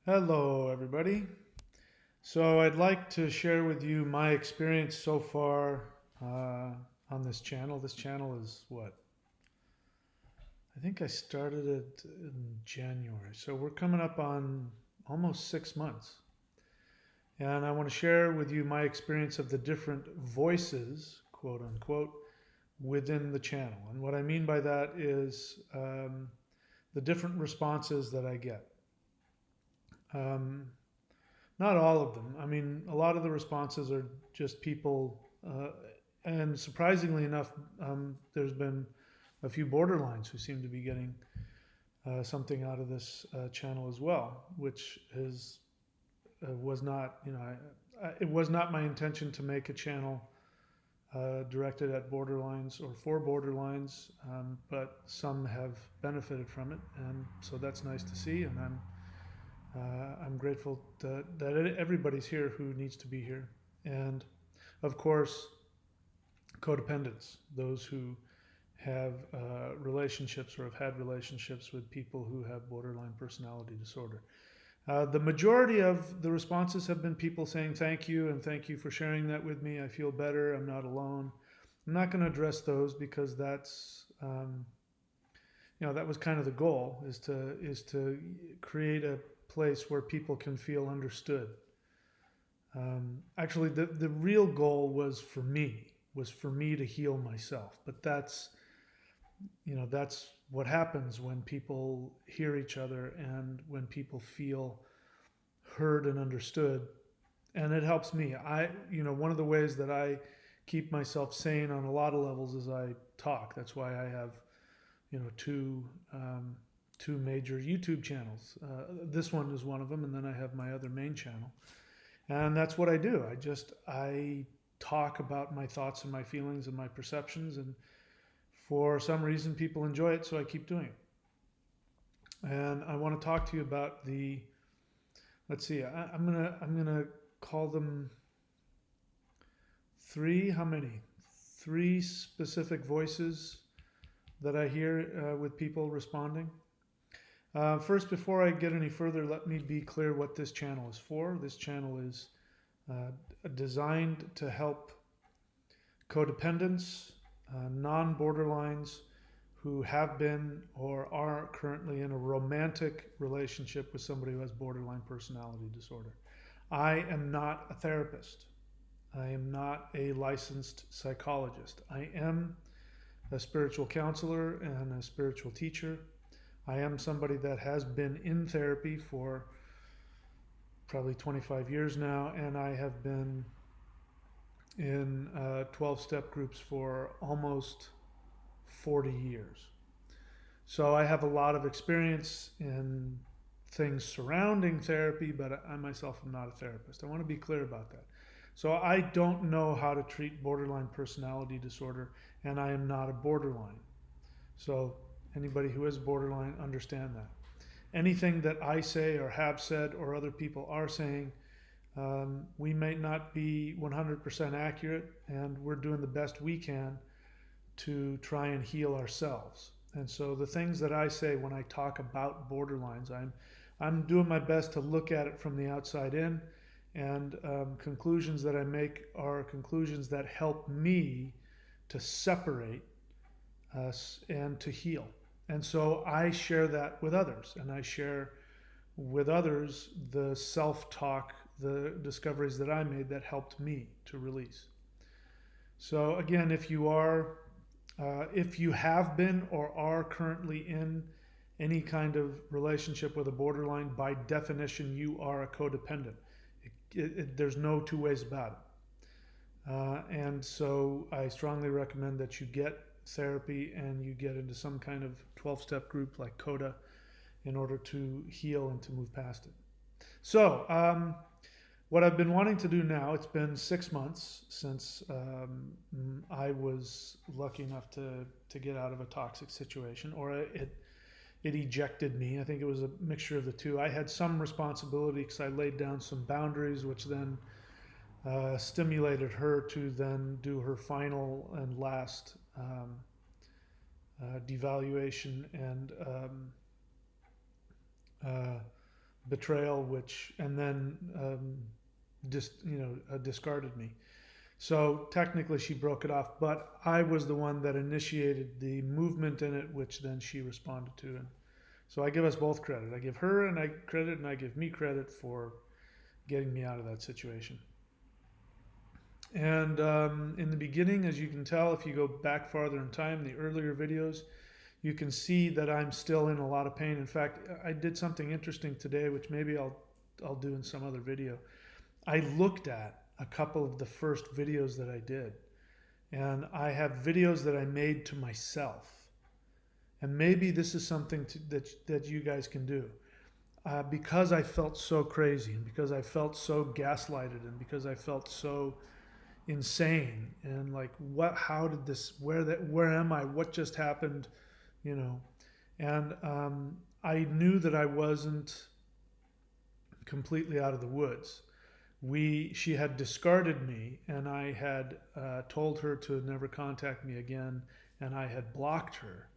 Hello, everybody. So, I'd like to share with you my experience so far on this channel. This channel is what? I think I started it in January. So, we're coming up on almost 6 months. And I want to share with you my experience of the different voices, quote unquote, within the channel. And what I mean by that is the different responses that I get. Um, Not all of them. I mean, a lot of the responses are just people, and surprisingly enough, there's been a few borderlines who seem to be getting something out of this channel as well, which is was not, it was not my intention to make a channel directed at borderlines or for borderlines, but some have benefited from it, and so that's nice to see, and I'm grateful that everybody's here who needs to be here. And of course, codependents, those who have relationships or have had relationships with people who have borderline personality disorder. The majority of the responses have been people saying thank you and thank you for sharing that with me. I feel better. I'm not alone. I'm not going to address those because that was kind of the goal is to create a place where people can feel understood. Actually, the real goal was for me to heal myself. But that's what happens when people hear each other and when people feel heard and understood. And it helps me. One of the ways that I keep myself sane on a lot of levels is I talk. That's why I have, two major YouTube channels. This one is one of them, and then I have my other main channel. And that's what I do. I talk about my thoughts and my feelings and my perceptions, and for some reason people enjoy it, so I keep doing it. And I want to talk to you about the let's see, I'm gonna call them three. How many? Three specific voices that I hear with people responding. First, before I get any further, let me be clear what this channel is for. This channel is designed to help codependents, non borderlines who have been or are currently in a romantic relationship with somebody who has borderline personality disorder. I am not a therapist. I am not a licensed psychologist. I am a spiritual counselor and a spiritual teacher. I am somebody that has been in therapy for probably 25 years now, and I have been in 12 step groups for almost 40 years. So I have a lot of experience in things surrounding therapy, but I myself am not a therapist. I want to be clear about that. So I don't know how to treat borderline personality disorder, and I am not a borderline. So anybody who is borderline, understand that. Anything that I say or have said or other people are saying, we may not be 100% accurate, and we're doing the best we can to try and heal ourselves. And so the things that I say when I talk about borderlines, I'm doing my best to look at it from the outside in, and conclusions that I make are conclusions that help me to separate us and to heal. And so I share that with others, and I share with others the self talk, the discoveries that I made that helped me to release. So, again, if you have been or are currently in any kind of relationship with a borderline, by definition, you are a codependent. There's no two ways about it. And so I strongly recommend that you get therapy and you get into some kind of 12 step group like CODA in order to heal and to move past it. So, what I've been wanting to do now, it's been 6 months since I was lucky enough to get out of a toxic situation, or it ejected me. I think it was a mixture of the two. I had some responsibility because I laid down some boundaries, which then stimulated her to then do her final and last devaluation and uh, betrayal, and then discarded me. So technically, she broke it off, but I was the one that initiated the movement in it, which then she responded to. And so I give us both credit. I give her and I credit, and I give me credit for getting me out of that situation. And in the beginning, as you can tell, if you go back farther in time, the earlier videos, you can see that I'm still in a lot of pain. In fact, I did something interesting today, which maybe I'll do in some other video. I looked at a couple of the first videos that I did, and I have videos that I made to myself. And maybe this is something that you guys can do. Because I felt so crazy, and because I felt so gaslighted, and because I felt so insane, and like, what, how did this, where am I, what just happened, you know? And I knew that I wasn't completely out of the woods. She had discarded me, and I had told her to never contact me again, and I had blocked her.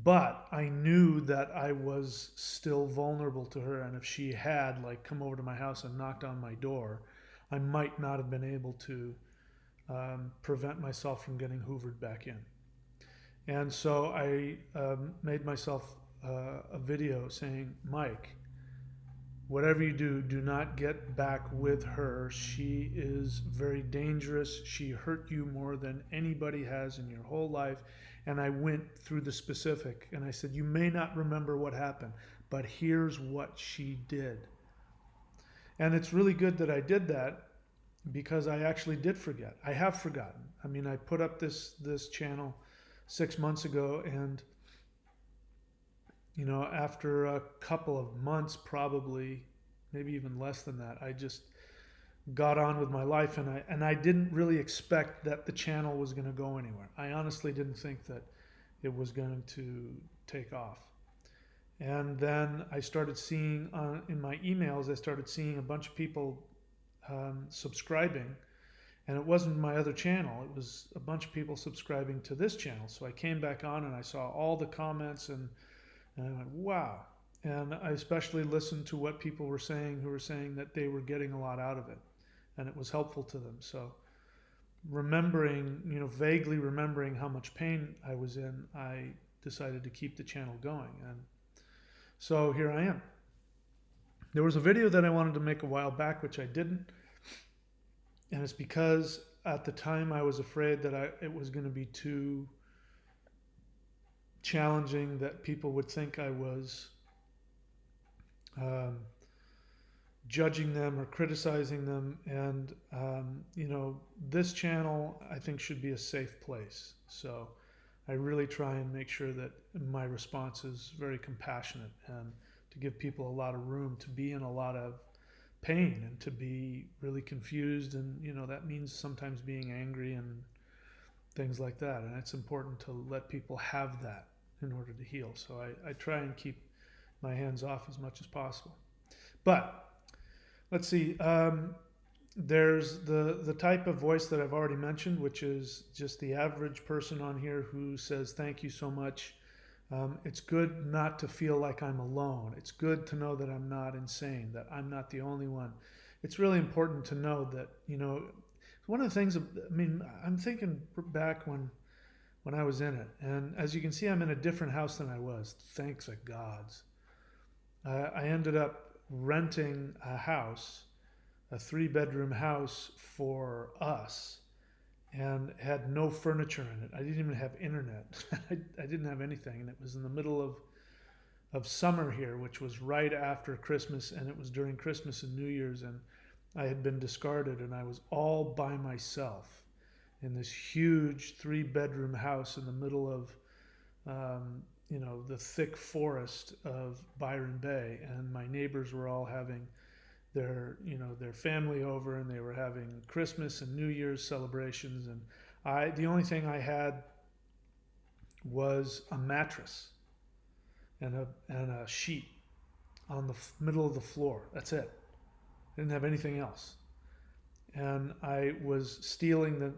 But I knew that I was still vulnerable to her, and if she had like come over to my house and knocked on my door, I might not have been able to prevent myself from getting hoovered back in. And so I made myself a video saying, Mike, whatever you do, do not get back with her. She is very dangerous. She hurt you more than anybody has in your whole life. And I went through the specific, and I said, you may not remember what happened, but here's what she did. And it's really good that I did that, because I actually did forget. I have forgotten. I mean, I put up this channel 6 months ago, and after a couple of months, probably, maybe even less than that, I just got on with my life, and I didn't really expect that the channel was going to go anywhere. I honestly didn't think that it was going to take off. And then I started seeing in my emails, I started seeing a bunch of people subscribing, and it wasn't my other channel. It was a bunch of people subscribing to this channel. So I came back on, and I saw all the comments, and I went, wow. And I especially listened to what people were saying, who were saying that they were getting a lot out of it, and it was helpful to them. So remembering, vaguely remembering how much pain I was in, I decided to keep the channel going. And so here I am. There was a video that I wanted to make a while back, which I didn't. And it's because at the time I was afraid that it was going to be too challenging, that people would think I was judging them or criticizing them. And, this channel, I think, should be a safe place. So I really try and make sure that my response is very compassionate, and to give people a lot of room to be in a lot of pain and to be really confused. And, that means sometimes being angry and things like that. And it's important to let people have that in order to heal. So I try and keep my hands off as much as possible. But let's see. There's the type of voice that I've already mentioned, which is just the average person on here who says, thank you so much. It's good not to feel like I'm alone. It's good to know that I'm not insane, that I'm not the only one. It's really important to know that, one of the things, I mean, I'm thinking back when I was in it. And as you can see, I'm in a different house than I was. Thanks to gods. I ended up renting a house, a 3-bedroom house for us, and had no furniture in it. I didn't even have internet. I didn't have anything. And it was in the middle of summer here, which was right after Christmas, and it was during Christmas and New Year's, and I had been discarded, and I was all by myself in this huge 3-bedroom house in the middle of the thick forest of Byron Bay. And my neighbors were all having their family over, and they were having Christmas and New Year's celebrations, and the only thing I had was a mattress and a sheet on the middle of the floor. That's it. I didn't have anything else. And I was stealing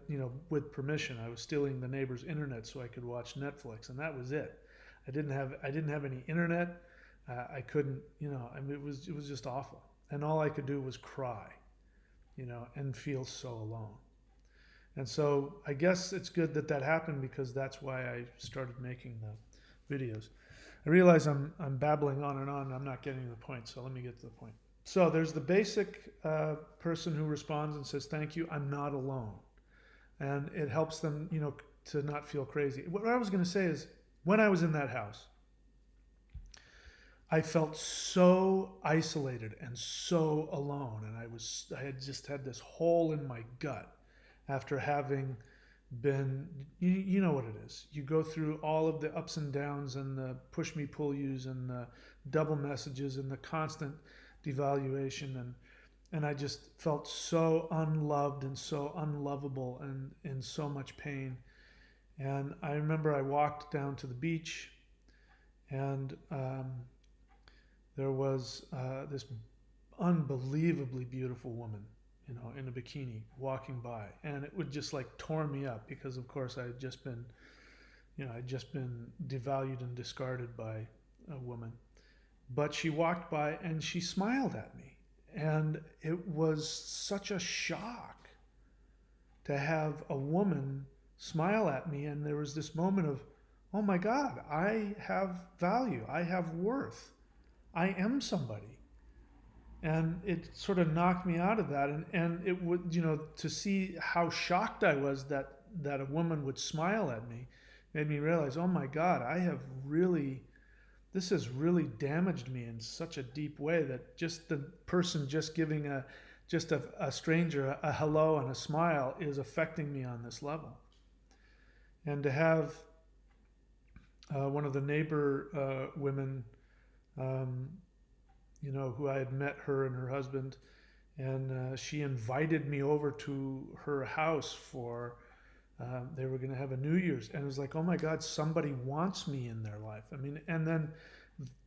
with permission, I was stealing the neighbor's internet so I could watch Netflix, and that was it. I didn't have any internet. I couldn't, I mean, it was just awful, and all I could do was cry, and feel so alone. And so I guess it's good that that happened, because that's why I started making the videos. I realize I'm babbling on and on. And I'm not getting to the point, so let me get to the point. So there's the basic person who responds and says, "Thank you, I'm not alone," and it helps them, to not feel crazy. What I was going to say is, when I was in that house, I felt so isolated and so alone, and I had just had this hole in my gut after having been, you know what it is. You go through all of the ups and downs and the push me pull yous and the double messages and the constant devaluation, and I just felt so unloved and so unlovable and in so much pain. And I remember I walked down to the beach, and there was this unbelievably beautiful woman, in a bikini walking by, and it would just like tore me up, because of course I'd just been devalued and discarded by a woman. But she walked by and she smiled at me, and it was such a shock to have a woman smile at me, and there was this moment of, oh my God, I have value, I have worth, I am somebody. And it sort of knocked me out of that, and it would, to see how shocked I was that a woman would smile at me, made me realize, oh my God, this has really damaged me in such a deep way, that just the person just giving a stranger a hello and a smile is affecting me on this level. And to have one of the neighbor women, um, who I had met, her and her husband, and she invited me over to her house for. They were going to have a New Year's, and it was like, oh my God, somebody wants me in their life. I mean, and then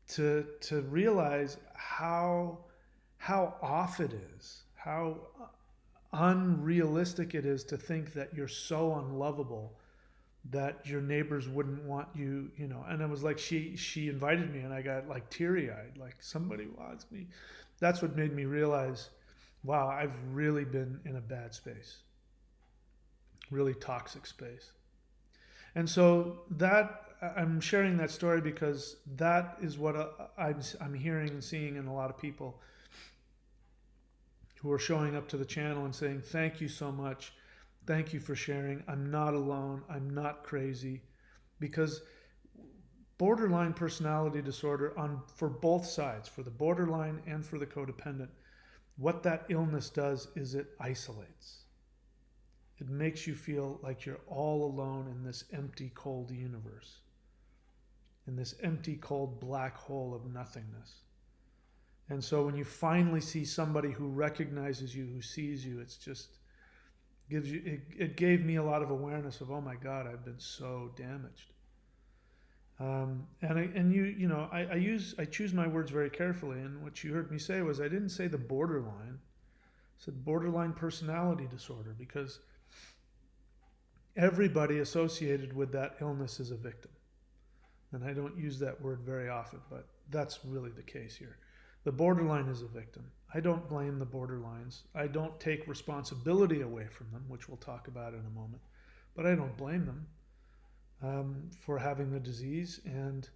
to realize how off it is, how unrealistic it is to think that you're so unlovable that your neighbors wouldn't want you, and it was like she invited me, and I got like teary-eyed, like somebody wants me. That's what made me realize, wow, I've really been in a bad space, really toxic space. And so that, I'm sharing that story because that is what I'm hearing and seeing in a lot of people who are showing up to the channel and saying, thank you so much, thank you for sharing, I'm not alone, I'm not crazy. Because borderline personality disorder, for both sides, for the borderline and for the codependent, what that illness does is it isolates. It makes you feel like you're all alone in this empty, cold universe, in this empty, cold black hole of nothingness. And so when you finally see somebody who recognizes you, who sees you, it's just it gave me a lot of awareness of, oh my God, I've been so damaged. I choose my words very carefully. And what you heard me say was, I didn't say the borderline. I said borderline personality disorder, because everybody associated with that illness is a victim. And I don't use that word very often, but that's really the case here. The borderline is a victim. I don't blame the borderlines. I don't take responsibility away from them, which we'll talk about in a moment, but I don't blame them for having the disease. And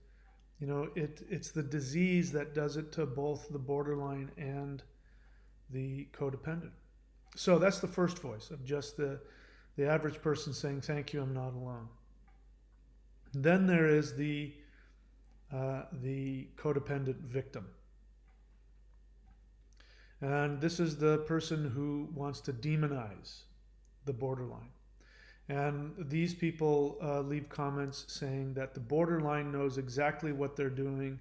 it's the disease that does it to both the borderline and the codependent. So that's the first voice of just the average person saying, thank you, I'm not alone. Then there is the codependent victim. And this is the person who wants to demonize the borderline. And these people leave comments saying that the borderline knows exactly what they're doing.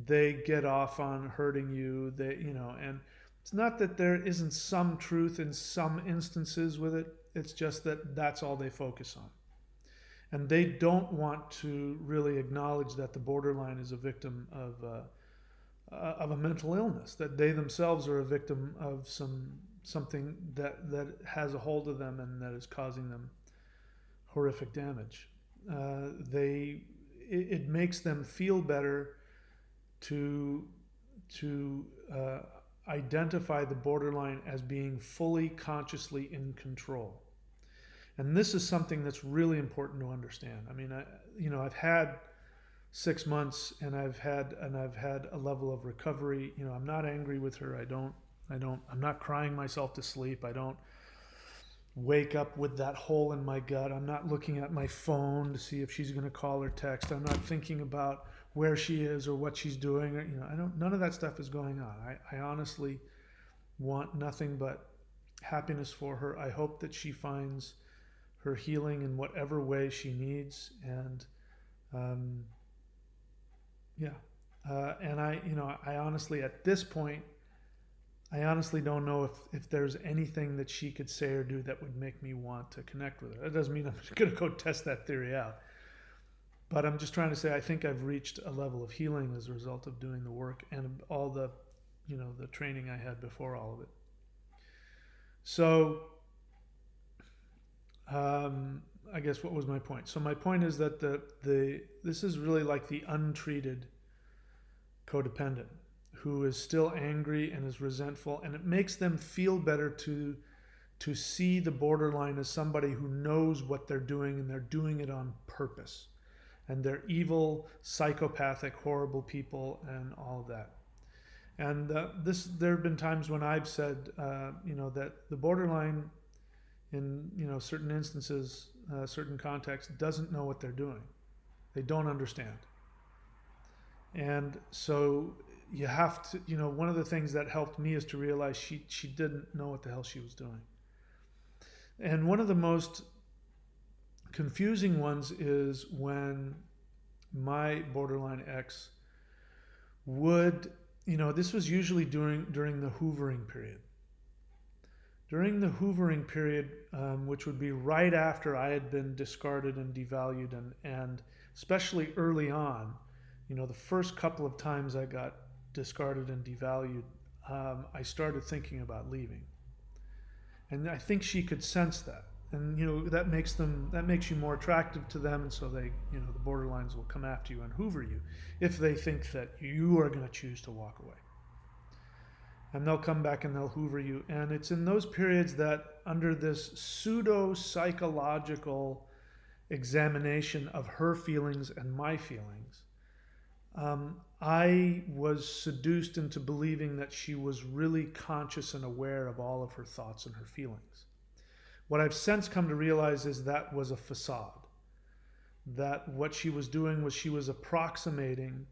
They get off on hurting you. And it's not that there isn't some truth in some instances with it. It's just that that's all they focus on. And they don't want to really acknowledge that the borderline is a victim of a mental illness, that they themselves are a victim of something that has a hold of them and that is causing them horrific damage. It makes them feel better to to identify the borderline as being fully consciously in control. And this is something that's really important to understand. I mean, I've had 6 months, and I've had a level of recovery. I'm not angry with her. I'm not crying myself to sleep. I don't wake up with that hole in my gut. I'm not looking at my phone to see if she's going to call or text. I'm not thinking about where she is or what she's doing. Or, I don't. None of that stuff is going on. I honestly want nothing but happiness for her. I hope that she finds her healing in whatever way she needs, and um, yeah. And I honestly, at this point, I honestly don't know if there's anything that she could say or do that would make me want to connect with her. That doesn't mean I'm going to go test that theory out. But I'm just trying to say I think I've reached a level of healing as a result of doing the work and all the training I had before all of it. So I guess what was my point? So my point is that this is really like the untreated codependent who is still angry and is resentful, and it makes them feel better to see the borderline as somebody who knows what they're doing, and they're doing it on purpose, and they're evil, psychopathic, horrible people, and all of that. And there have been times when I've said, that the borderline, in certain instances, certain contexts, doesn't know what they're doing. They don't understand. And so you have to, one of the things that helped me is to realize she didn't know what the hell she was doing. And one of the most confusing ones is when my borderline ex would, this was usually during the hoovering period. During the hoovering period, which would be right after I had been discarded and devalued, and especially early on, the first couple of times I got discarded and devalued, I started thinking about leaving. And I think she could sense that. And that makes you more attractive to them, and so they, the borderlines will come after you and hoover you if they think that you are going to choose to walk away. And they'll come back and they'll hoover you. And it's in those periods that, under this pseudo psychological examination of her feelings and my feelings, I was seduced into believing that she was really conscious and aware of all of her thoughts and her feelings. What I've since come to realize is that was a facade. That what she was doing was she was approximating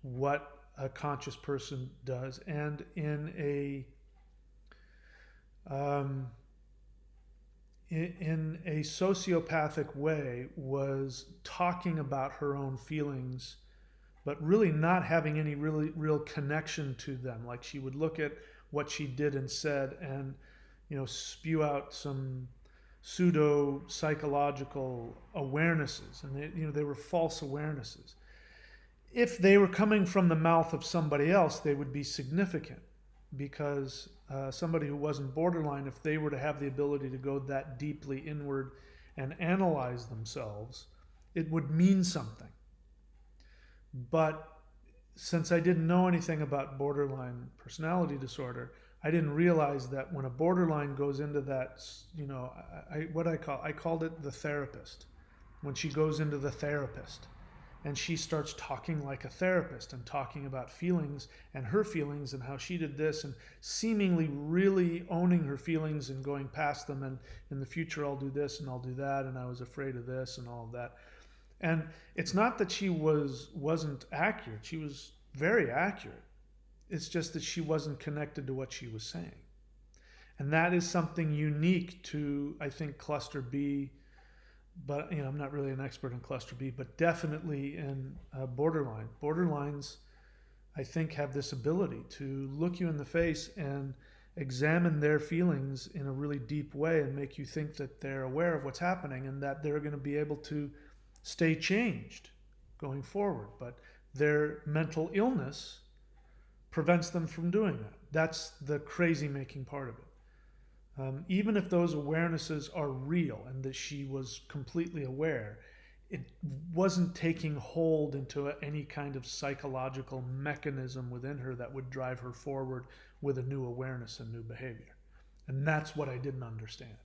what a conscious person does, and in a sociopathic way was talking about her own feelings, but really not having any real connection to them. Like, she would look at what she did and said and spew out some pseudo psychological awarenesses, and they were false awarenesses. If they were coming from the mouth of somebody else, they would be significant, because somebody who wasn't borderline, if they were to have the ability to go that deeply inward and analyze themselves, it would mean something. But since I didn't know anything about borderline personality disorder, I didn't realize that when a borderline goes into that, I called it the therapist. When she goes into the therapist, and she starts talking like a therapist and talking about feelings and her feelings and how she did this, and seemingly really owning her feelings and going past them, and in the future I'll do this and I'll do that, and I was afraid of this and all of that. And it's not that she wasn't accurate. She was very accurate. It's just that she wasn't connected to what she was saying. And that is something unique to, I think, cluster B. But I'm not really an expert in cluster B, but definitely in borderline. Borderlines, I think, have this ability to look you in the face and examine their feelings in a really deep way and make you think that they're aware of what's happening and that they're going to be able to stay changed going forward. But their mental illness prevents them from doing that. That's the crazy making part of it. Even if those awarenesses are real and that she was completely aware, it wasn't taking hold into any kind of psychological mechanism within her that would drive her forward with a new awareness and new behavior. And that's what I didn't understand.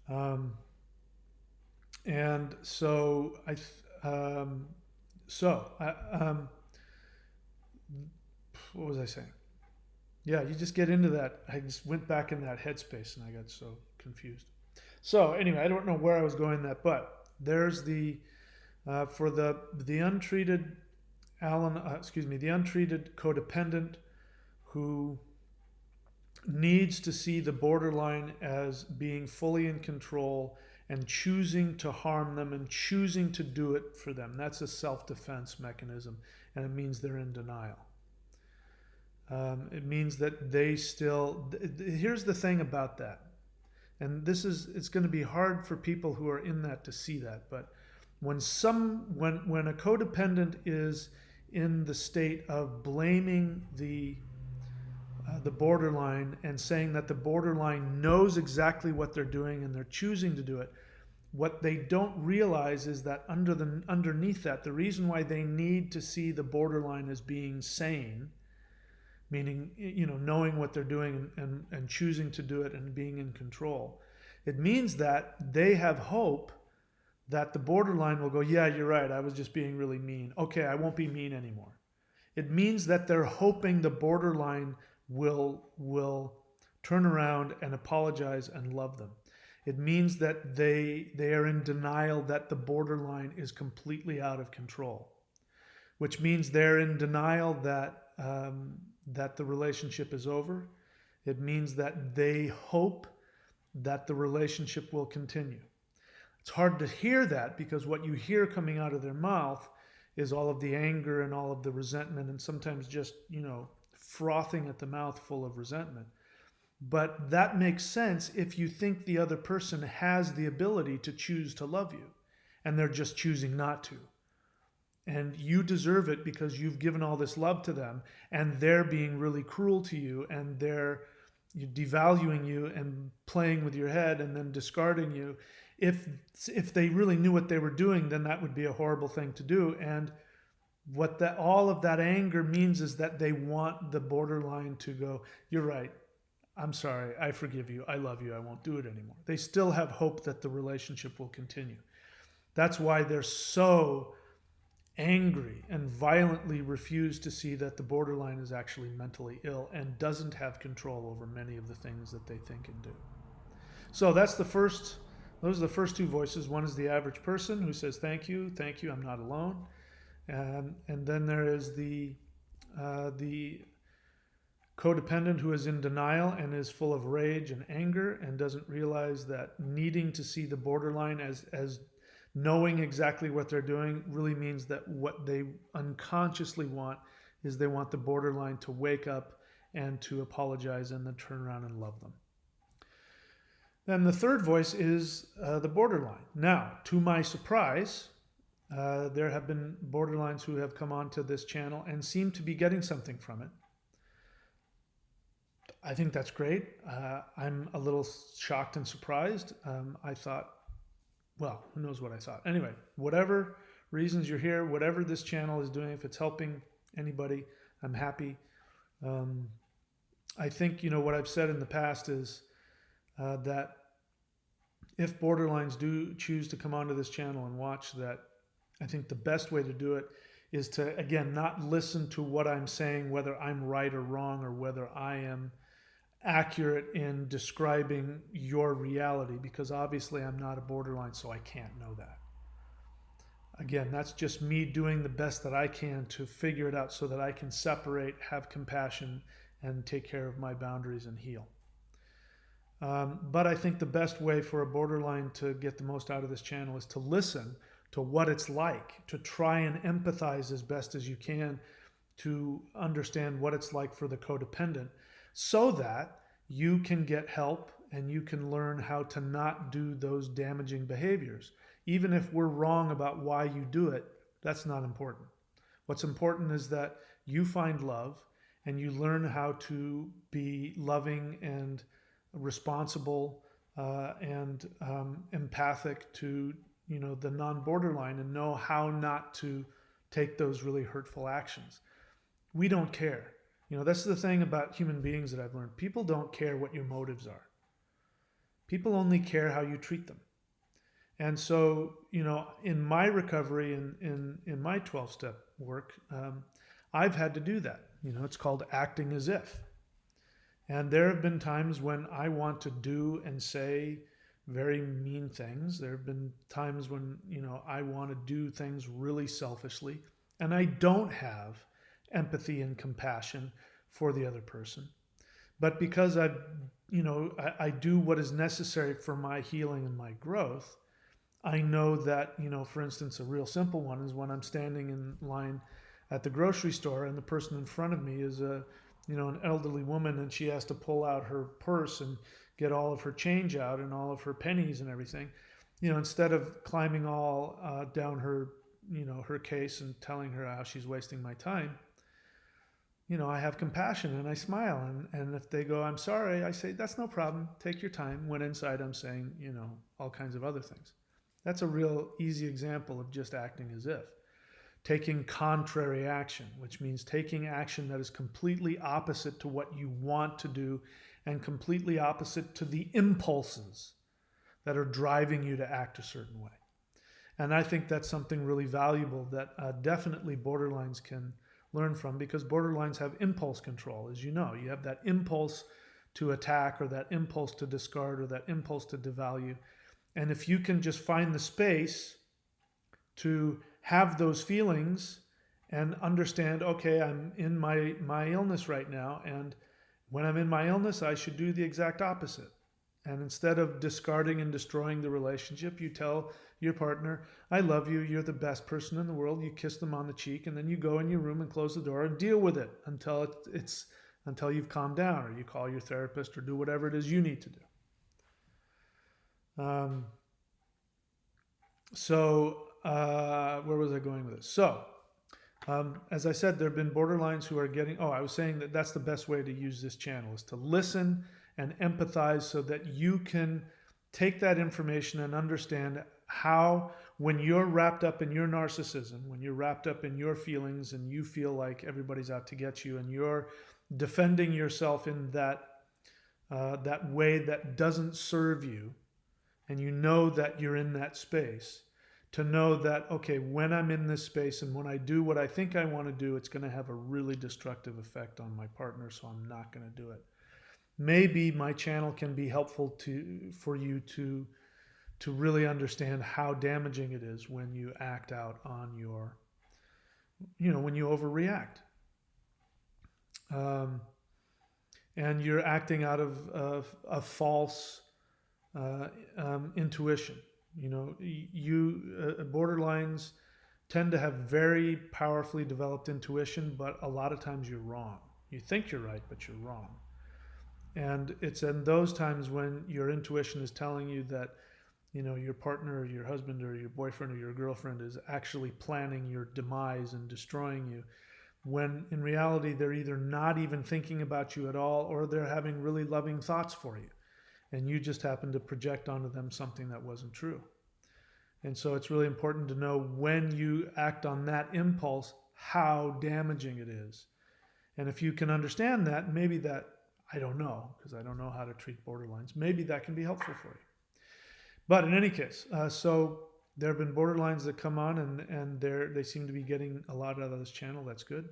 Um, and so um, so I, what was I saying? Yeah, you just get into that. I just went back in that headspace and I got so confused. So anyway, I don't know where I was going that, but there's the for the untreated the untreated codependent who needs to see the borderline as being fully in control and choosing to harm them and choosing to do it for them. That's a self-defense mechanism, and it means they're in denial. It means that they still. Here's the thing about that, and it's going to be hard for people who are in that to see that. But when a codependent is in the state of blaming the borderline and saying that the borderline knows exactly what they're doing and they're choosing to do it, what they don't realize is that underneath that, the reason why they need to see the borderline as being sane, meaning knowing what they're doing and choosing to do it and being in control, it means that they have hope that the borderline will go, yeah, you're right, I was just being really mean, okay, I won't be mean anymore. It means that they're hoping the borderline will turn around and apologize and love them. It means that they are in denial that the borderline is completely out of control, which means they're in denial that the relationship is over. It means that they hope that the relationship will continue. It's hard to hear that because what you hear coming out of their mouth is all of the anger and all of the resentment and sometimes just, frothing at the mouth full of resentment. But that makes sense if you think the other person has the ability to choose to love you and they're just choosing not to. And you deserve it because you've given all this love to them and they're being really cruel to you and they're devaluing you and playing with your head and then discarding you. If they really knew what they were doing, then that would be a horrible thing to do. And what all of that anger means is that they want the borderline to go, you're right, I'm sorry, I forgive you, I love you, I won't do it anymore. They still have hope that the relationship will continue. That's why they're so angry and violently refuse to see that the borderline is actually mentally ill and doesn't have control over many of the things that they think and do. So those are the first two voices. One is the average person who says, thank you, I'm not alone. And then there is the codependent who is in denial and is full of rage and anger and doesn't realize that needing to see the borderline as knowing exactly what they're doing really means that what they unconsciously want is they want the borderline to wake up and to apologize and then turn around and love them. Then the third voice is the borderline. Now, to my surprise, there have been borderlines who have come onto this channel and seem to be getting something from it. I think that's great. I'm a little shocked and surprised. I thought, well, who knows what I thought. Anyway, whatever reasons you're here, whatever this channel is doing, if it's helping anybody, I'm happy. I think, what I've said in the past is that if borderlines do choose to come onto this channel and watch that, I think the best way to do it is to, again, not listen to what I'm saying, whether I'm right or wrong, or whether I am accurate in describing your reality, because obviously I'm not a borderline, so I can't know that. Again, that's just me doing the best that I can to figure it out so that I can separate, have compassion, and take care of my boundaries and heal. But I think the best way for a borderline to get the most out of this channel is to listen to what it's like, to try and empathize as best as you can, to understand what it's like for the codependent, so that you can get help and you can learn how to not do those damaging behaviors. Even if we're wrong about why you do it, that's not important. What's important is that you find love and you learn how to be loving and responsible and empathic to the non-borderline and know how not to take those really hurtful actions. We don't care. That's the thing about human beings that I've learned. People don't care what your motives are. People only care how you treat them. And so, in my recovery, in my 12-step work, I've had to do that. It's called acting as if. And there have been times when I want to do and say very mean things. There have been times when, I want to do things really selfishly, and I don't have empathy and compassion for the other person. But because I do what is necessary for my healing and my growth, I know that, for instance, a real simple one is when I'm standing in line at the grocery store and the person in front of me is an elderly woman, and she has to pull out her purse and get all of her change out and all of her pennies and everything. Instead of climbing all down her case and telling her how she's wasting my time, I have compassion and I smile. And if they go, "I'm sorry," I say, "That's no problem. Take your time." When inside I'm saying, all kinds of other things. That's a real easy example of just acting as if. Taking contrary action, which means taking action that is completely opposite to what you want to do and completely opposite to the impulses that are driving you to act a certain way. And I think that's something really valuable that definitely borderlines can learn from, because borderlines have impulse control. As you know, you have that impulse to attack or that impulse to discard or that impulse to devalue. And if you can just find the space to have those feelings and understand, okay, I'm in my illness right now, and when I'm in my illness, I should do the exact opposite. And instead of discarding and destroying the relationship, you tell your partner, "I love you, you're the best person in the world." You kiss them on the cheek, and then you go in your room and close the door and deal with it until you've calmed down, or you call your therapist, or do whatever it is you need to do. Where was I going with this? As I said, there have been borderlines who are getting. Oh, I was saying that that's the best way to use this channel, is to listen and empathize so that you can take that information and understand how, when you're wrapped up in your narcissism, when you're wrapped up in your feelings and you feel like everybody's out to get you and you're defending yourself in that way that doesn't serve you, and you know that you're in that space, to know that, okay, when I'm in this space and when I do what I think I want to do, it's going to have a really destructive effect on my partner, so I'm not going to do it. Maybe my channel can be helpful for you to really understand how damaging it is when you act out on when you overreact. And you're acting out of a false intuition. Borderlines tend to have very powerfully developed intuition, but a lot of times you're wrong. You think you're right, but you're wrong. And it's in those times when your intuition is telling you that, your partner or your husband or your boyfriend or your girlfriend is actually planning your demise and destroying you, when in reality they're either not even thinking about you at all, or they're having really loving thoughts for you, and you just happen to project onto them something that wasn't true. And so it's really important to know, when you act on that impulse, how damaging it is. And if you can understand that, maybe that, I don't know, because I don't know how to treat borderlines, maybe that can be helpful for you. But in any case, so there have been borderlines that come on, and they seem to be getting a lot out of this channel. That's good.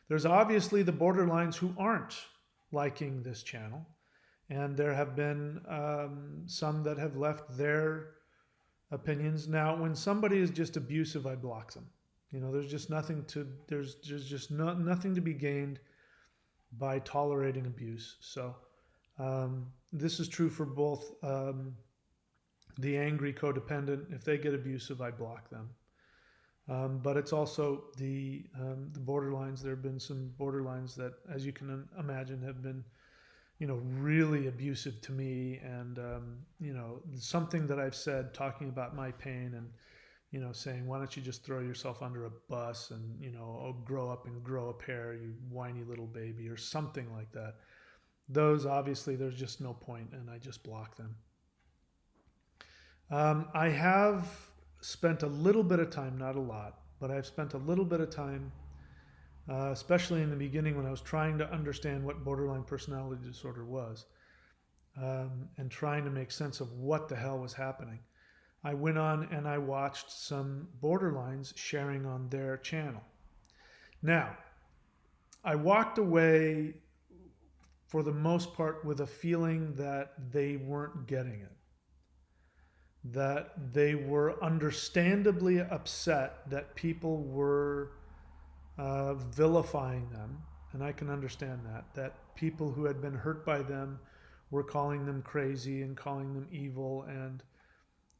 There's obviously the borderlines who aren't liking this channel. And there have been some that have left their opinions. Now, when somebody is just abusive, I block them. There's just nothing to be gained by tolerating abuse. So this is true for both the angry codependent. If they get abusive, I block them. But it's also the borderlines. There have been some borderlines that, as you can imagine, have been really abusive to me, and something that I've said, talking about my pain, and saying, "Why don't you just throw yourself under a bus and grow up and grow a pair, you whiny little baby," or something like that. Those, obviously, there's just no point, and I just block them. I have spent a little bit of time, not a lot, but I've spent a little bit of time, especially in the beginning when I was trying to understand what borderline personality disorder was, and trying to make sense of what the hell was happening. I went on and I watched some borderlines sharing on their channel. Now, I walked away for the most part with a feeling that they weren't getting it, that they were understandably upset that people were vilifying them, and I can understand that people who had been hurt by them were calling them crazy and calling them evil and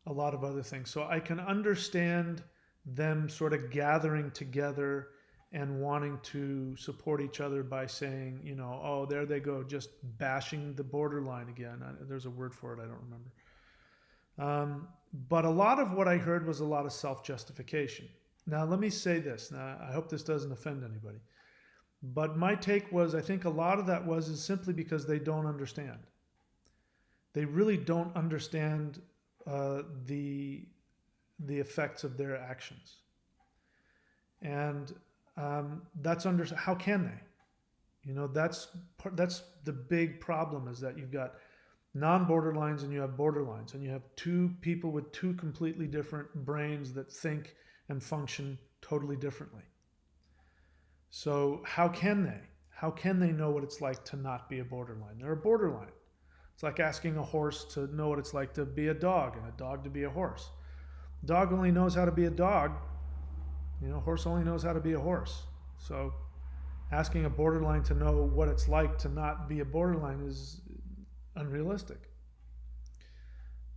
a lot of other things. So I can understand them sort of gathering together and wanting to support each other by saying, you know, oh, there they go, just bashing the borderline again. There's a word for it, I don't remember. But a lot of what I heard was a lot of self justification. Now, let me say this. Now, I hope this doesn't offend anybody. But my take was I think a lot of that is simply because they don't understand. They really don't understand the effects of their actions, and that's how can they? You know, that's the big problem, is that you've got non-borderlines and you have borderlines, and you have two people with two completely different brains that think and function totally differently. So how can they? How can they know what it's like to not be a borderline? They're a borderline. It's like asking a horse to know what it's like to be a dog and a dog to be a horse. Dog only knows how to be a dog. You know, horse only knows how to be a horse. So asking a borderline to know what it's like to not be a borderline is unrealistic.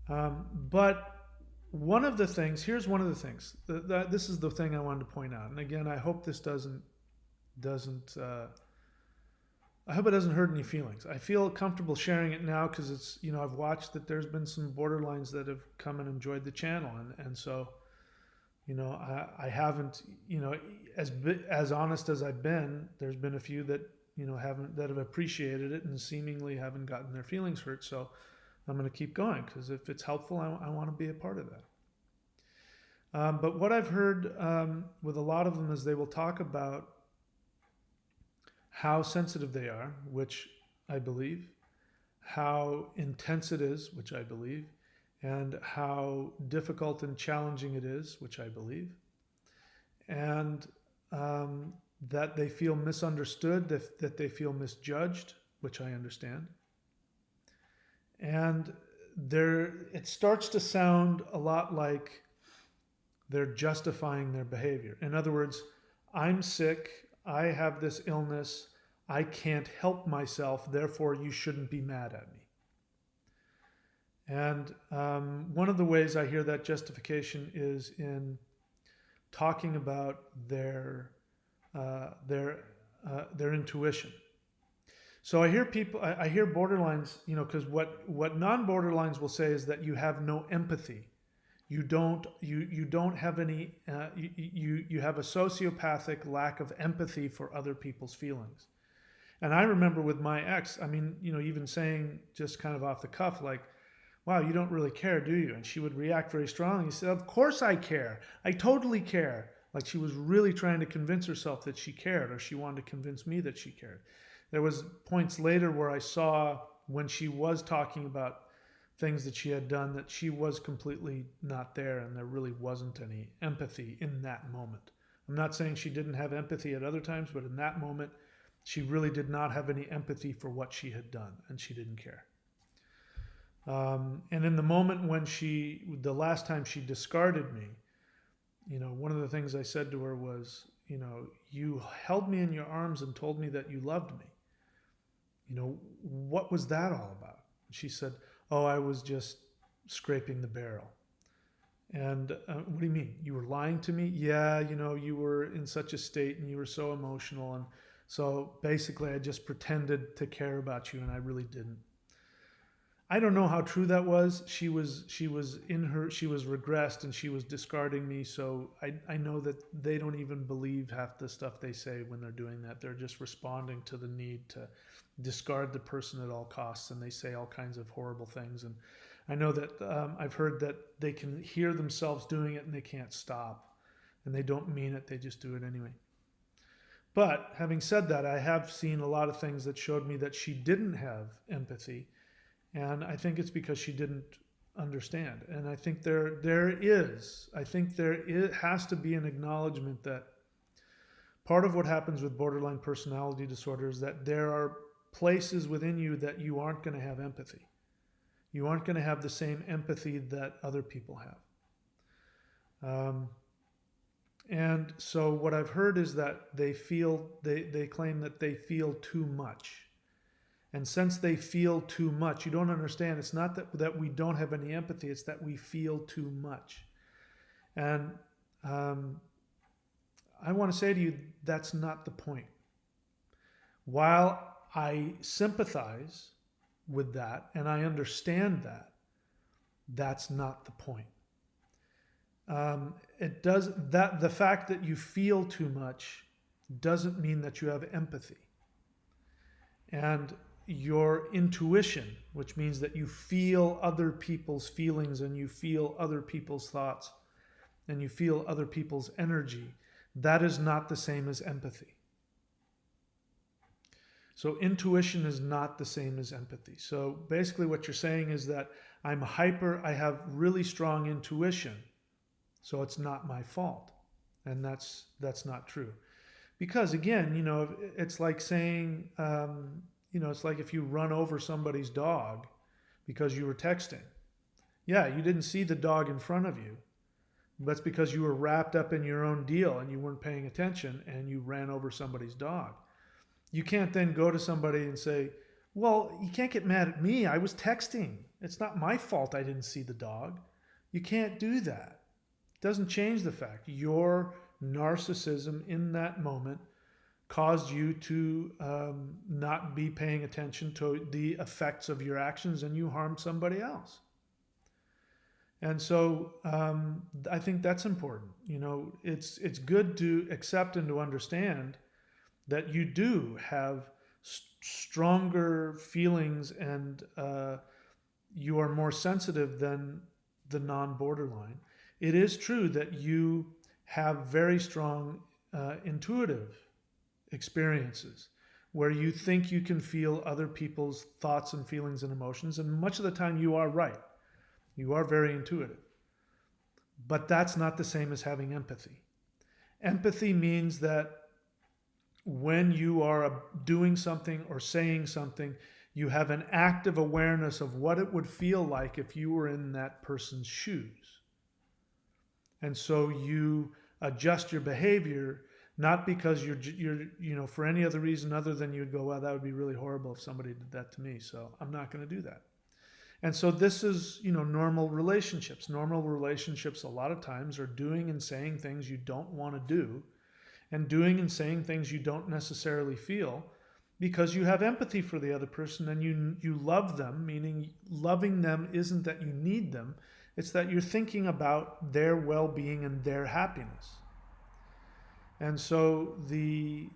But here's one of the things. This is the thing I wanted to point out. And again, I hope this doesn't I hope it doesn't hurt any feelings. I feel comfortable sharing it now because it's, you know, I've watched that there's been some borderlines that have come and enjoyed the channel, and so, you know, I haven't, you know, as honest as I've been, there's been a few that, you know, have appreciated it and seemingly haven't gotten their feelings hurt. So I'm going to keep going because if it's helpful, I want to be a part of that. But what I've heard with a lot of them is they will talk about how sensitive they are, which I believe, how intense it is, which I believe, and how difficult and challenging it is, which I believe, and that they feel misunderstood, that they feel misjudged, which I understand. And it starts to sound a lot like they're justifying their behavior. In other words, I'm sick, I have this illness, I can't help myself, therefore you shouldn't be mad at me. And one of the ways I hear that justification is in talking about their intuition. So I hear I hear borderlines, you know, because what non-borderlines will say is that you have no empathy. You don't have any. You have a sociopathic lack of empathy for other people's feelings. And I remember with my ex, I mean, you know, even saying just kind of off the cuff, like, "Wow, you don't really care, do you?" And she would react very strongly. She said, "Of course I care. I totally care." Like she was really trying to convince herself that she cared, or she wanted to convince me that she cared. There was points later where I saw when she was talking about things that she had done that she was completely not there, and there really wasn't any empathy in that moment. I'm not saying she didn't have empathy at other times, but in that moment, she really did not have any empathy for what she had done, and she didn't care. And in the moment when the last time she discarded me, you know, one of the things I said to her was, you know, you held me in your arms and told me that you loved me. You know, what was that all about? She said, "Oh, I was just scraping the barrel." And what do you mean? You were lying to me? Yeah, you know, you were in such a state and you were so emotional. And so basically, I just pretended to care about you and I really didn't. I don't know how true that was. She was regressed and she was discarding me. So I know that they don't even believe half the stuff they say when they're doing that. They're just responding to the need to discard the person at all costs, and they say all kinds of horrible things. And I know that I've heard that they can hear themselves doing it and they can't stop. And they don't mean it, they just do it anyway. But having said that, I have seen a lot of things that showed me that she didn't have empathy. And I think it's because she didn't understand. And I think there has to be an acknowledgement that part of what happens with borderline personality disorder is that there are places within you that you aren't going to have empathy. You aren't going to have the same empathy that other people have. And so what I've heard is that they claim that they feel too much. And since they feel too much, you don't understand. It's not that we don't have any empathy, it's that we feel too much. And I want to say to you, that's not the point. While I sympathize with that and I understand that, that's not the point. The fact that you feel too much doesn't mean that you have empathy. And your intuition, which means that you feel other people's feelings and you feel other people's thoughts and you feel other people's energy, that is not the same as empathy. So intuition is not the same as empathy. So basically what you're saying is that I have really strong intuition, so it's not my fault. And that's not true. Because again, it's like saying, it's like if you run over somebody's dog because you were texting. Yeah, you didn't see the dog in front of you. That's because you were wrapped up in your own deal and you weren't paying attention and you ran over somebody's dog. You can't then go to somebody and say, well, you can't get mad at me. I was texting. It's not my fault I didn't see the dog. You can't do that. It doesn't change the fact your narcissism in that moment caused you to not be paying attention to the effects of your actions and you harmed somebody else. And so I think that's important. It's good to accept and to understand that you do have stronger feelings and you are more sensitive than the non-borderline. It is true that you have very strong intuitive experiences where you think you can feel other people's thoughts and feelings and emotions, and much of the time you are right. You are very intuitive. But that's not the same as having empathy. Empathy means that when you are doing something or saying something, you have an active awareness of what it would feel like if you were in that person's shoes. And so you adjust your behavior, not because you're for any other reason other than you'd go, well, that would be really horrible if somebody did that to me, so I'm not going to do that. And so this is, normal relationships. Normal relationships a lot of times are doing and saying things you don't want to do and doing and saying things you don't necessarily feel because you have empathy for the other person and you love them, meaning loving them isn't that you need them, it's that you're thinking about their well-being and their happiness. And so the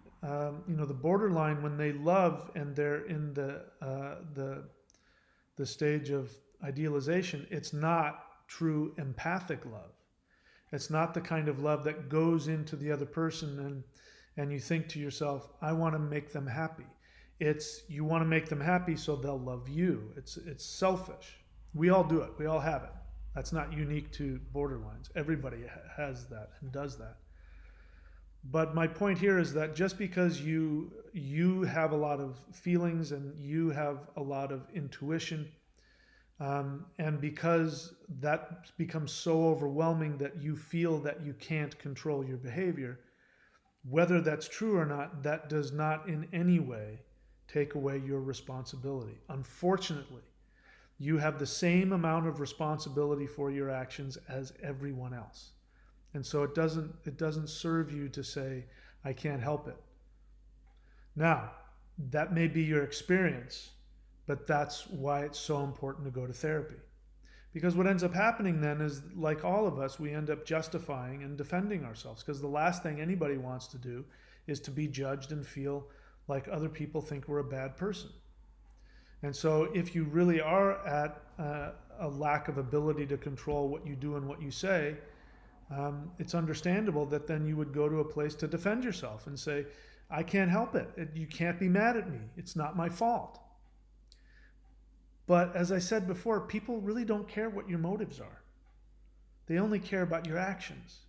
borderline, when they love and they're in the stage of idealization, it's not true empathic love. It's not the kind of love that goes into the other person and you think to yourself, I want to make them happy. It's you want to make them happy so they'll love you. It's selfish. We all do it. We all have it. That's not unique to borderlines. Everybody has that and does that. But my point here is that just because you have a lot of feelings and you have a lot of intuition, and because that becomes so overwhelming that you feel that you can't control your behavior, whether that's true or not, that does not in any way take away your responsibility. Unfortunately, you have the same amount of responsibility for your actions as everyone else. And so it doesn't serve you to say, I can't help it. Now, that may be your experience, but that's why it's so important to go to therapy. Because what ends up happening then is, like all of us, we end up justifying and defending ourselves. Because the last thing anybody wants to do is to be judged and feel like other people think we're a bad person. And so if you really are at a lack of ability to control what you do and what you say, it's understandable that then you would go to a place to defend yourself and say, I can't help it. You can't be mad at me. It's not my fault. But as I said before, people really don't care what your motives are. They only care about your actions.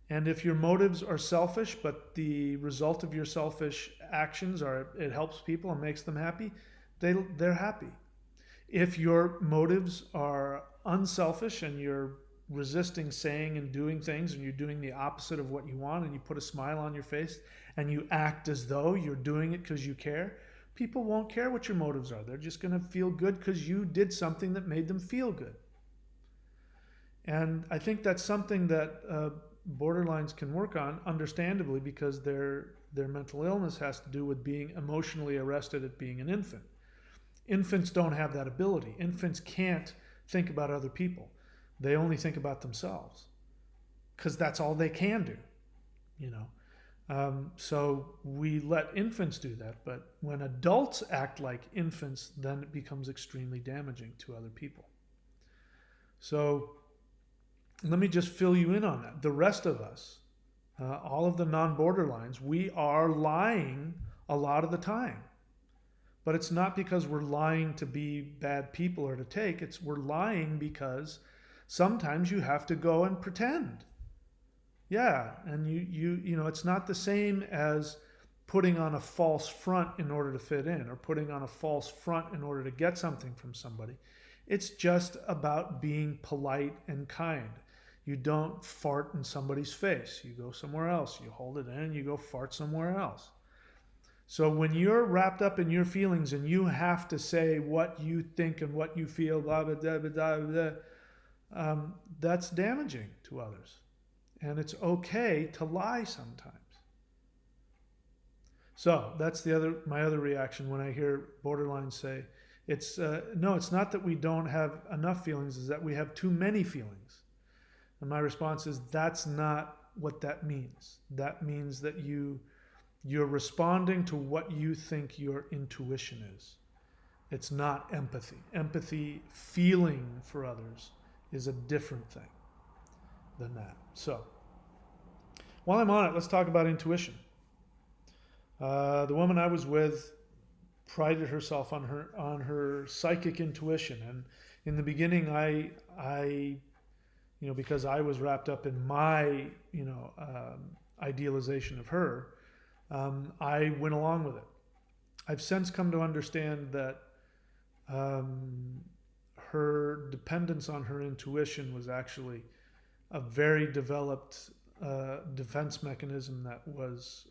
And if your motives are selfish, but the result of your selfish actions are it helps people and makes them happy, they're happy. If your motives are unselfish and you're resisting saying and doing things and you're doing the opposite of what you want and you put a smile on your face and you act as though you're doing it because you care, people won't care what your motives are. They're just going to feel good because you did something that made them feel good. And I think that's something that borderlines can work on, understandably, because their mental illness has to do with being emotionally arrested at being an infant. Infants don't have that ability. Infants can't think about other people. They only think about themselves because that's all they can do, you know. So we let infants do that, but when adults act like infants, then it becomes extremely damaging to other people. So let me just fill you in on that. The rest of us, all of the non-borderlines, we are lying a lot of the time. But it's not because we're lying to be bad people or to take. We're lying because sometimes you have to go and pretend. Yeah, and you know, it's not the same as putting on a false front in order to fit in or putting on a false front in order to get something from somebody. It's just about being polite and kind. You don't fart in somebody's face. You go somewhere else. You hold it in and you go fart somewhere else. So when you're wrapped up in your feelings and you have to say what you think and what you feel, blah, blah, blah, blah, blah, blah, that's damaging to others. And it's okay to lie sometimes. So that's my other reaction when I hear borderlines say, no, it's not that we don't have enough feelings, it's that we have too many feelings. And my response is, that's not what that means. That means that you're responding to what you think your intuition is. It's not empathy. Empathy, feeling for others, is a different thing than that. So, while I'm on it, let's talk about intuition. The woman I was with prided herself on her psychic intuition, and in the beginning, I you know, because I was wrapped up in my idealization of her, I went along with it. I've since come to understand that her dependence on her intuition was actually a very developed defense mechanism that was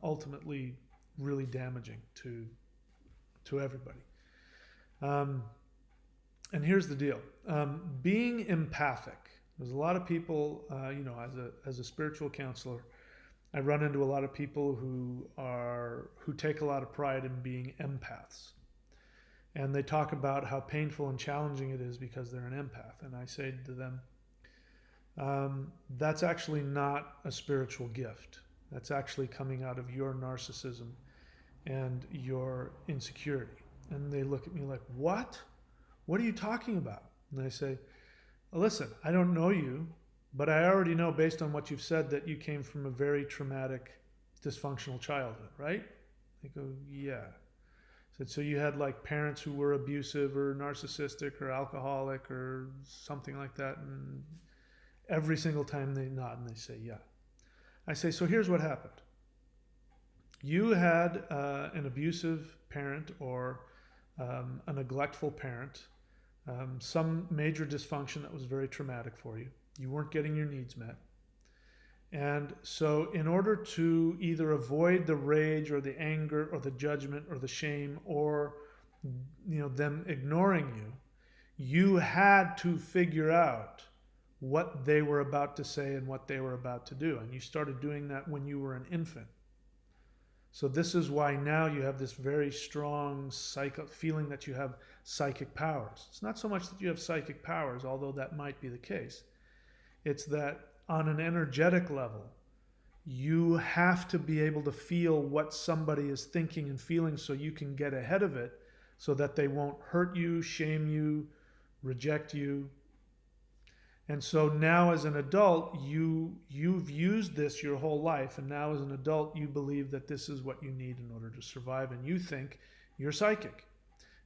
ultimately really damaging to everybody. And here's the deal: being empathic. There's a lot of people, as a spiritual counselor, I run into a lot of people who take a lot of pride in being empaths. And they talk about how painful and challenging it is because they're an empath. And I say to them, that's actually not a spiritual gift. That's actually coming out of your narcissism and your insecurity. And they look at me like, what? What are you talking about? And I say, listen, I don't know you, but I already know based on what you've said that you came from a very traumatic, dysfunctional childhood, right? They go, yeah. I said, so you had like parents who were abusive or narcissistic or alcoholic or something like that, and every single time they nod and they say, yeah. I say, so here's what happened. You had an abusive parent or a neglectful parent, some major dysfunction that was very traumatic for you. You weren't getting your needs met. And so in order to either avoid the rage or the anger or the judgment or the shame or them ignoring you, you had to figure out what they were about to say and what they were about to do. And you started doing that when you were an infant. So this is why now you have this very strong feeling that you have psychic powers. It's not so much that you have psychic powers, although that might be the case. It's that on an energetic level, you have to be able to feel what somebody is thinking and feeling so you can get ahead of it so that they won't hurt you, shame you, reject you. And so now as an adult, you've used this your whole life, and now as an adult you believe that this is what you need in order to survive, and you think you're psychic.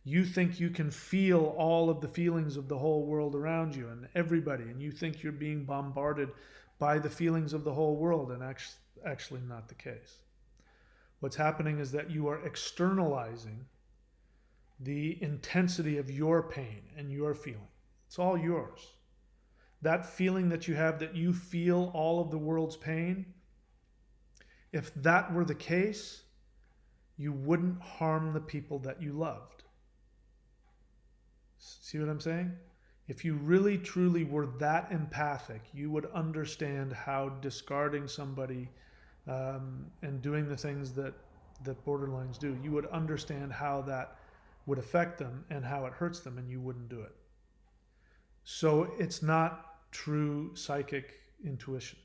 You think you can feel all of the feelings of the whole world around you and everybody, and you think you're being bombarded by the feelings of the whole world, and actually not the case. What's happening is that you are externalizing the intensity of your pain and your feeling. It's all yours. That feeling that you have, that you feel all of the world's pain, if that were the case, you wouldn't harm the people that you loved. See what I'm saying? If you really truly were that empathic, you would understand how discarding somebody and doing the things that borderlines do, you would understand how that would affect them and how it hurts them, and you wouldn't do it. So it's not true psychic intuition.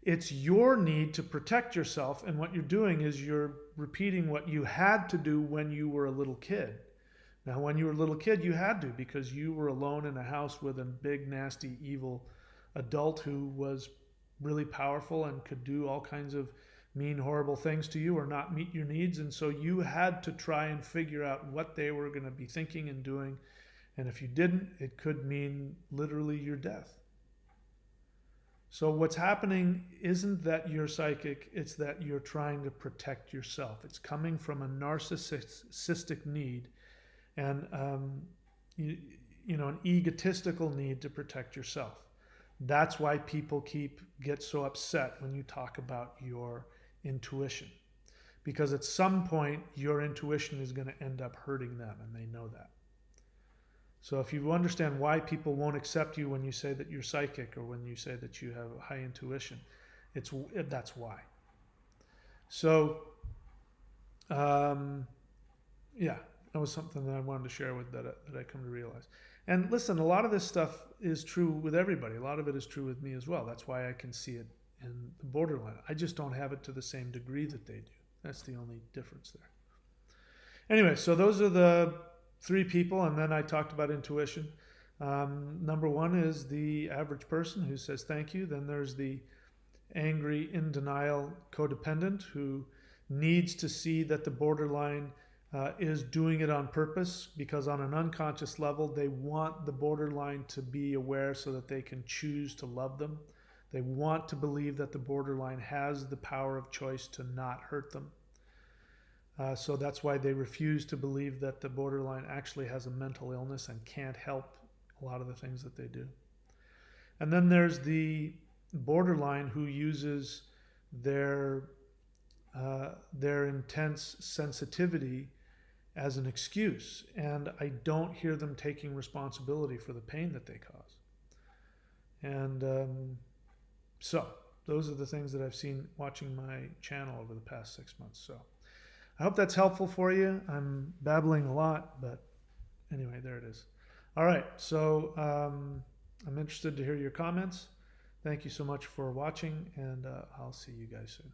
It's your need to protect yourself, and what you're doing is you're repeating what you had to do when you were a little kid. Now, when you were a little kid, you had to, because you were alone in a house with a big, nasty, evil adult who was really powerful and could do all kinds of mean, horrible things to you or not meet your needs. And so you had to try and figure out what they were going to be thinking and doing. And if you didn't, it could mean literally your death. So what's happening isn't that you're psychic, it's that you're trying to protect yourself. It's coming from a narcissistic need and an egotistical need to protect yourself. That's why people get so upset when you talk about your intuition, because at some point your intuition is going to end up hurting them, and they know that. So if you understand why people won't accept you when you say that you're psychic or when you say that you have high intuition, that's why. So yeah, that was something that I wanted to share with that I come to realize. And listen, a lot of this stuff is true with everybody. A lot of it is true with me as well. That's why I can see it in the borderline. I just don't have it to the same degree that they do. That's the only difference there. Anyway, so those are the three people, and then I talked about intuition. Number one is the average person who says thank you. Then there's the angry, in denial codependent who needs to see that the borderline is doing it on purpose, because on an unconscious level they want the borderline to be aware so that they can choose to love them. They want to believe that the borderline has the power of choice to not hurt them. So that's why they refuse to believe that the borderline actually has a mental illness and can't help a lot of the things that they do. And then there's the borderline who uses their intense sensitivity as an excuse, and I don't hear them taking responsibility for the pain that they cause. And so those are the things that I've seen watching my channel over the past 6 months. So I hope that's helpful for you. I'm babbling a lot, but anyway, there it is. All right, so I'm interested to hear your comments. Thank you so much for watching, and I'll see you guys soon.